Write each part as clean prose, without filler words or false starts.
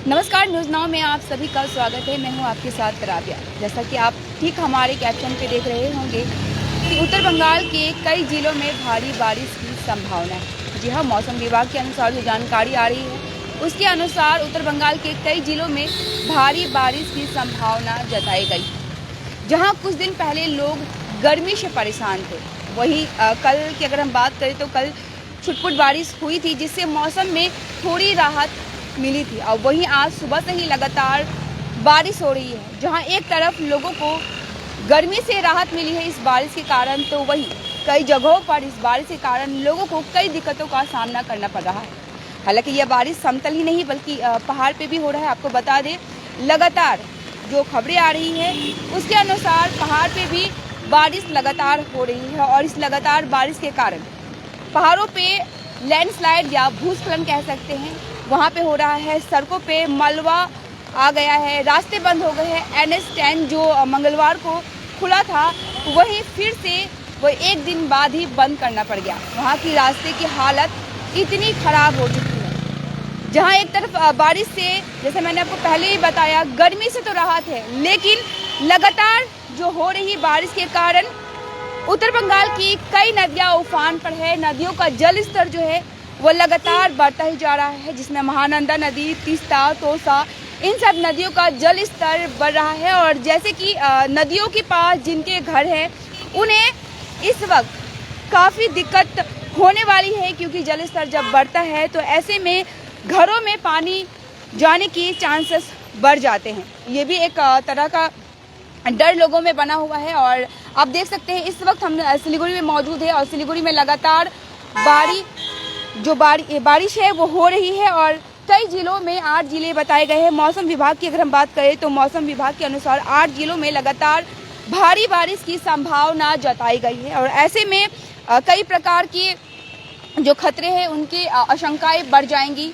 नमस्कार, news now में आप सभी का स्वागत है। मैं हूं आपके साथ राबिया। जैसा कि आप ठीक हमारे कैप्शन पे देख रहे होंगे कि उत्तर बंगाल के कई जिलों में भारी बारिश की संभावना है। जी हां, मौसम विभाग के अनुसार जो जानकारी आ रही है उसके अनुसार उत्तर बंगाल के कई जिलों में भारी बारिश की संभावना जताई गई। जहाँ कुछ दिन पहले लोग गर्मी से परेशान थे, वहीं कल की अगर हम बात करें तो कल छुटपुट बारिश हुई थी, जिससे मौसम में थोड़ी राहत मिली थी। और वहीं आज सुबह से ही लगातार बारिश हो रही है। जहां एक तरफ लोगों को गर्मी से राहत मिली है इस बारिश के कारण, तो वहीं कई जगहों पर इस बारिश के कारण लोगों को कई दिक्कतों का सामना करना पड़ रहा है। हालांकि यह बारिश समतल ही नहीं बल्कि पहाड़ पे भी हो रहा है। आपको बता दें, लगातार जो खबरें आ रही है उसके अनुसार पहाड़ पे भी बारिश लगातार हो रही है। और इस लगातार बारिश के कारण पहाड़ों पे लैंडस्लाइड या भूस्खलन कह सकते हैं, वहाँ पे हो रहा है। सड़कों पे मलबा आ गया है, रास्ते बंद हो गए हैं। NH10 जो मंगलवार को खुला था, वही फिर से वो एक दिन बाद ही बंद करना पड़ गया। वहाँ की रास्ते की हालत इतनी खराब हो चुकी है। जहाँ एक तरफ बारिश से, जैसे मैंने आपको पहले ही बताया, गर्मी से तो राहत है, लेकिन लगातार जो हो रही बारिश के कारण उत्तर बंगाल की कई नदियाँ उफान पर है। नदियों का जल स्तर जो है वो लगातार बढ़ता ही जा रहा है, जिसमें महानंदा नदी, तीस्ता, तोसा, इन सब नदियों का जल स्तर बढ़ रहा है। और जैसे कि नदियों के पास जिनके घर हैं उन्हें इस वक्त काफ़ी दिक्कत होने वाली है, क्योंकि जल स्तर जब बढ़ता है तो ऐसे में घरों में पानी जाने की चांसेस बढ़ जाते हैं। ये भी एक तरह का डर लोगों में बना हुआ है। और आप देख सकते हैं इस वक्त हम सिलीगुड़ी में मौजूद है और सिलीगुड़ी में लगातार बारिश है वो हो रही है। और कई जिलों में 8 जिले बताए गए हैं। मौसम विभाग की अगर हम बात करें तो मौसम विभाग के अनुसार 8 जिलों में लगातार भारी बारिश की संभावना जताई गई है। और ऐसे में कई प्रकार की जो खतरे हैं उनकी आशंकाएं बढ़ जाएंगी।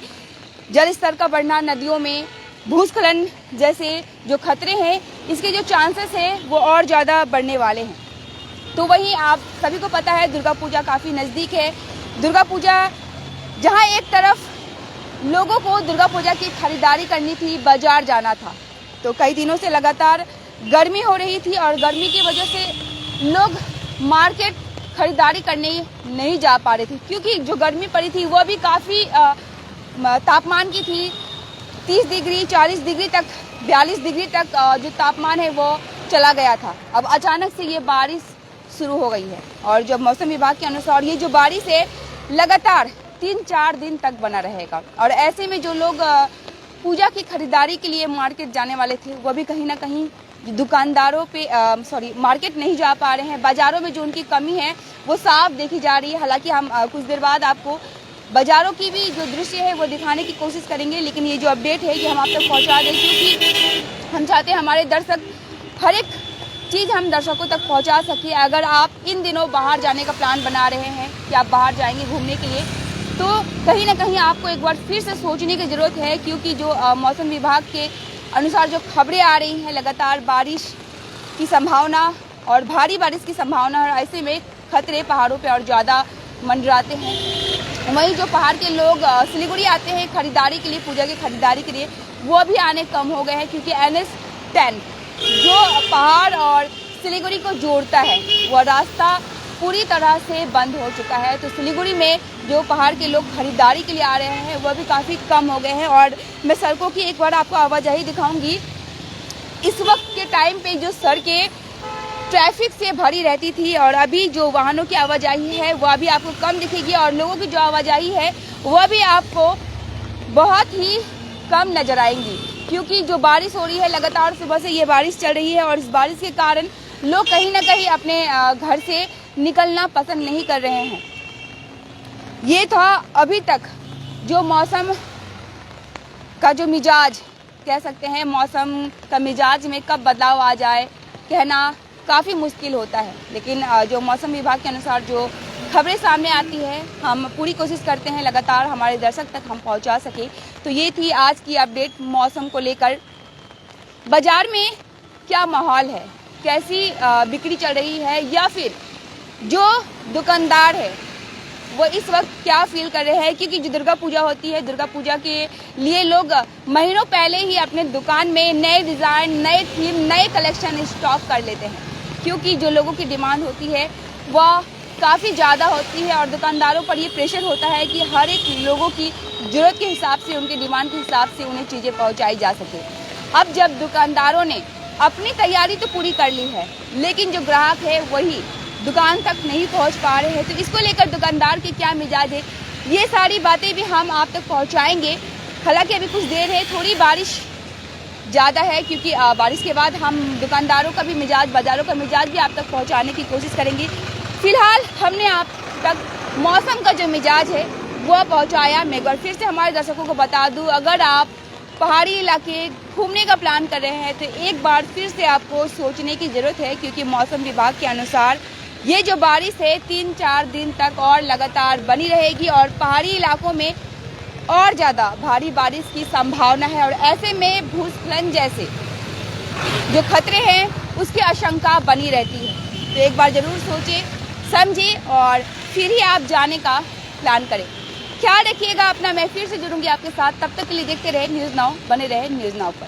जल स्तर का बढ़ना, नदियों में भूस्खलन जैसे जो खतरे हैं, इसके जो चांसेस हैं वो और ज़्यादा बढ़ने वाले हैं। तो वहीं आप सभी को पता है दुर्गा पूजा काफ़ी नज़दीक है। दुर्गा पूजा जहां एक तरफ लोगों को दुर्गा पूजा की खरीदारी करनी थी, बाजार जाना था, तो कई दिनों से लगातार गर्मी हो रही थी और गर्मी की वजह से लोग मार्केट खरीदारी करने नहीं जा पा रहे थे, क्योंकि जो गर्मी पड़ी थी वो भी काफ़ी तापमान की थी। 30 डिग्री, 40 डिग्री तक, 42 डिग्री तक जो तापमान है वो चला गया था। अब अचानक से ये बारिश शुरू हो गई है और जब मौसम विभाग के अनुसार ये जो बारिश है लगातार 3-4 दिन तक बना रहेगा। और ऐसे में जो लोग पूजा की खरीदारी के लिए मार्केट जाने वाले थे वो भी कहीं ना कहीं दुकानदारों पे मार्केट नहीं जा पा रहे हैं। बाज़ारों में जो उनकी कमी है वो साफ देखी जा रही है। हालांकि हम कुछ देर बाद आपको बाज़ारों की भी जो दृश्य है वो दिखाने की कोशिश करेंगे, लेकिन ये जो अपडेट है ये हम आप तक पहुँचा दें, क्योंकि हम चाहते हैं हमारे दर्शक हर एक चीज़ हम दर्शकों तक पहुंचा सके। अगर आप इन दिनों बाहर जाने का प्लान बना रहे हैं कि आप बाहर जाएंगे घूमने के लिए, तो कहीं ना कहीं आपको एक बार फिर से सोचने की ज़रूरत है, क्योंकि जो मौसम विभाग के अनुसार जो खबरें आ रही हैं, लगातार बारिश की संभावना और भारी बारिश की संभावना, और ऐसे में खतरे पहाड़ों पर और ज़्यादा मंडराते हैं। वहीं जो पहाड़ के लोग सिलीगुड़ी आते हैं खरीदारी के लिए, पूजा की खरीदारी के लिए, वो भी आने कम हो गए हैं, क्योंकि NH10 जो पहाड़ और सिलीगुड़ी को जोड़ता है वह रास्ता पूरी तरह से बंद हो चुका है। तो सिलीगुड़ी में जो पहाड़ के लोग खरीदारी के लिए आ रहे हैं वह भी काफ़ी कम हो गए हैं। और मैं सड़कों की एक बार आपको आवाजाही दिखाऊंगी। इस वक्त के टाइम पे जो सड़कें ट्रैफिक से भरी रहती थी और अभी जो वाहनों की आवाजाही है वह भी आपको कम दिखेगी, और लोगों की जो आवाजाही है वह भी आपको बहुत ही कम नजर आएंगी, क्योंकि जो बारिश हो रही है लगातार सुबह से ये बारिश चल रही है। और इस बारिश के कारण लोग कहीं ना कहीं अपने घर से निकलना पसंद नहीं कर रहे हैं। ये था अभी तक जो मौसम का जो मिजाज कह सकते हैं, मौसम का मिजाज में कब बदलाव आ जाए कहना काफ़ी मुश्किल होता है। लेकिन जो मौसम विभाग के अनुसार जो खबरें सामने आती है, हम पूरी कोशिश करते हैं लगातार हमारे दर्शक तक हम पहुंचा सके। तो ये थी आज की अपडेट मौसम को लेकर। बाजार में क्या माहौल है, कैसी बिक्री चल रही है, या फिर जो दुकानदार है वो इस वक्त क्या फील कर रहे हैं, क्योंकि जो दुर्गा पूजा होती है, दुर्गा पूजा के लिए लोग महीनों पहले ही अपने दुकान में नए डिज़ाइन, नए थीम, नए कलेक्शन स्टॉक कर लेते हैं, क्योंकि जो लोगों की डिमांड होती है वह काफ़ी ज़्यादा होती है और दुकानदारों पर ये प्रेशर होता है कि हर एक लोगों की ज़रूरत के हिसाब से, उनके डिमांड के हिसाब से उन्हें चीज़ें पहुँचाई जा सके। अब जब दुकानदारों ने अपनी तैयारी तो पूरी कर ली है, लेकिन जो ग्राहक है वही दुकान तक नहीं पहुंच पा रहे हैं, तो इसको लेकर दुकानदार के क्या मिजाज है, ये सारी बातें भी हम आप तक पहुंचाएंगे। हालांकि अभी कुछ देर है, थोड़ी बारिश ज़्यादा है, क्योंकि बारिश के बाद हम दुकानदारों का भी मिजाज, बाज़ारों का मिजाज भी आप तक पहुंचाने की कोशिश करेंगे। फिलहाल हमने आप तक मौसम का जो मिजाज है वो पहुँचाया। मैं एक बार फिर से हमारे दर्शकों को बता दूँ, अगर आप पहाड़ी इलाके घूमने का प्लान कर रहे हैं तो एक बार फिर से आपको सोचने की ज़रूरत है, क्योंकि मौसम विभाग के अनुसार ये जो बारिश है 3-4 दिन तक और लगातार बनी रहेगी और पहाड़ी इलाकों में और ज़्यादा भारी बारिश की संभावना है और ऐसे में भूस्खलन जैसे जो खतरे हैं उसकी आशंका बनी रहती है। तो एक बार ज़रूर सोचें, समझें और फिर ही आप जाने का प्लान करें। ख्याल रखिएगा अपना। मैं फिर से जुड़ूंगी आपके साथ, तब तक के लिए देखते रहे न्यूज़ नाउ, बने रहे न्यूज़ नाउ पर।